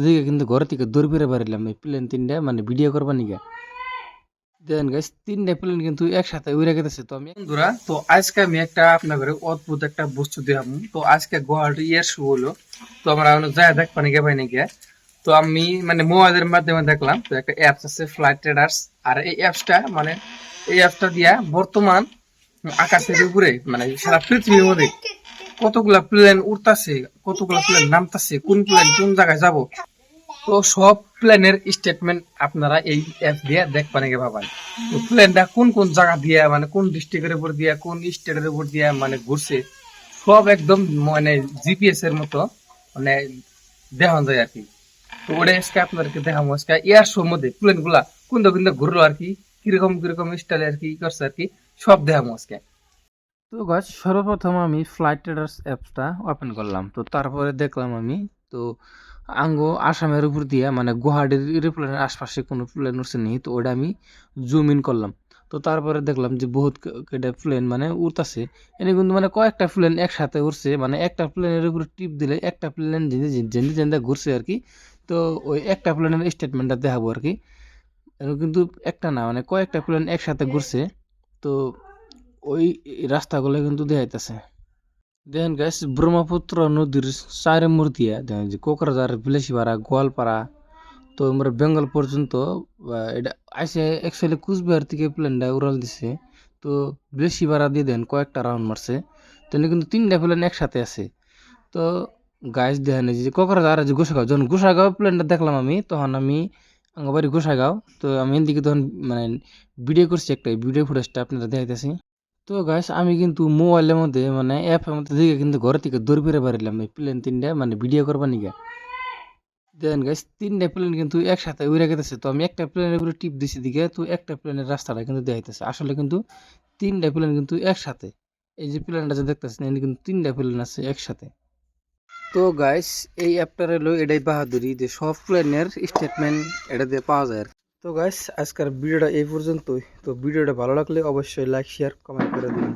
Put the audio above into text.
দিকে কিন্তু ঘর থেকে দৌড় ফিরে পারিলাম এই প্লেন তিনটা মানে ভিডিও করবার নিকে দেখেন গাইস তিনটা প্লেন কিন্তু একসাথে উড়ে গেছে। তো আমি বন্ধুরা তো আজকে আমি একটা আপনার ঘরে অদ্ভুত একটা বস্তু দিলাম। তো আজকে গুয়াহাটি ইয়ার শো হলো, তো আমরা যায় দেখবা নাকি ভাই নাকি। তো আমি মানে মোবাইলের মাধ্যমে দেখলাম, তো একটা অ্যাপস আছে ফ্লাইট ট্রেডার্স। আর এই অ্যাপসটা মানে এই অ্যাপসটা দিয়া বর্তমান আকাশের উপরে মানে সারা পৃথিবীর মধ্যে কতগুলা প্লেন উড়তাছে, কতগুলা প্লেন নামতাছে, কোন প্লেন কোন জায়গায় যাব, তো সব প্লেনের স্টেটমেন্ট আপনারা এই অ্যাপ দিয়ে দেখবেন নাকি ভাবান। তো প্লেনটা কোন কোন জায়গা দিয়ে মানে কোন ডিস্ট্রিক্টের উপর দিয়ে কোন স্টেটের উপর দিয়ে মানে ঘুরছে সব একদম মানে জিপিএস এর মতো মানে দেখানো যায় আর কি। তো ওটা আজকে আপনাদেরকে দেখাবো আজকে এয়ার শোর মধ্যে প্লেন গুলা কোন কোন ঘুরলো আর কি, কিরকম কিরকম স্টাইল আর কি করছে আর কি, সব দেখাবো আজকে। তো গাছ সর্বপ্রথম আমি ফ্লাইট ট্রেডার্স অ্যাপসটা ওপেন করলাম। তো তারপরে দেখলাম আমি তো আঙ্গো আসামের উপর দিয়ে মানে গুয়াহাটির এরোপ্লেনের আশপাশে কোনো প্লেন উঠছে নি, তো ওটা আমি জুম ইন করলাম। তো তারপরে দেখলাম যে বহুত কেটে প্লেন মানে উড়তাছে। এনে কিন্তু মানে কয়েকটা প্লেন একসাথে উঠছে, মানে একটা প্লেনের উপরে টিপ দিলে একটা প্লেন জেন্দে জেন্দে ঘুরছে আর কি। তো ওই একটা প্লেনের স্টেটমেন্টটা দেখাবো আর কি। কিন্তু একটা না মানে কয়েকটা প্লেন একসাথে ঘুরছে। তো ওই রাস্তাগুলো কিন্তু দেখাইতেছে। দেখেন গাইস ব্রহ্মপুত্র নদীর চারি মূর্তিয়া দেখেন যে কোকরাঝার বিলেসিপাড়া গোয়ালপাড়া তো আমরা বেঙ্গল পর্যন্ত এটা আইসে অ্যাকচুয়ালি কুচবিহার থেকে প্লেনটা উড়াল দিছে। তো বিলেসিপাড়া দিয়ে দেন কয়েকটা রাউন্ড মারছে, তো কিন্তু তিনটা প্লেন একসাথে আছে। তো গাইস দেখেন যে কোকরাঝার যে গোসাগাঁও, যখন গোসাগাঁও প্লেনটা দেখলাম আমি তখন আমি আমার বাড়ি গোসাগাঁও। তো আমি এদিকে তখন মানে ভিডিও করছি, একটা ভিডিও ফুটেজটা আপনারা দেখাইতেছি। তো গাইস আমি কিন্তু মোবাইলের মধ্যে মানে অ্যাপের মধ্যে দিকে কিন্তু ঘর থেকে দৌড় ফিরে পারিলাম এই প্লেন তিনটা মানে ভিডিও করবার নিকে। দেখেন গাইস তিনটা প্লেন কিন্তু একসাথে উড়ে গেছে। তো আমি একটা প্লেনের উপরে টিপ দিছি দিকে, তো একটা প্লেনের রাস্তাটা কিন্তু দেখাইতেছে আসলে কিন্তু তিনটা প্লেন কিন্তু একসাথে। এই যে প্লেনটা যে দেখতেছেন এখানে কিন্তু তিনটা প্লেন আছে একসাথে। তো গাইস এই অ্যাপটার হলো এটাই বাহাদুরি যে সব প্লেনের স্টেটমেন্ট এটা দিয়ে পাওয়া যায় আর কি। তো গাইস আজকের ভিডিওটা এই পর্যন্তই। তো ভিডিওটা ভালো লাগলে অবশ্যই লাইক শেয়ার কমেন্ট করে দিন।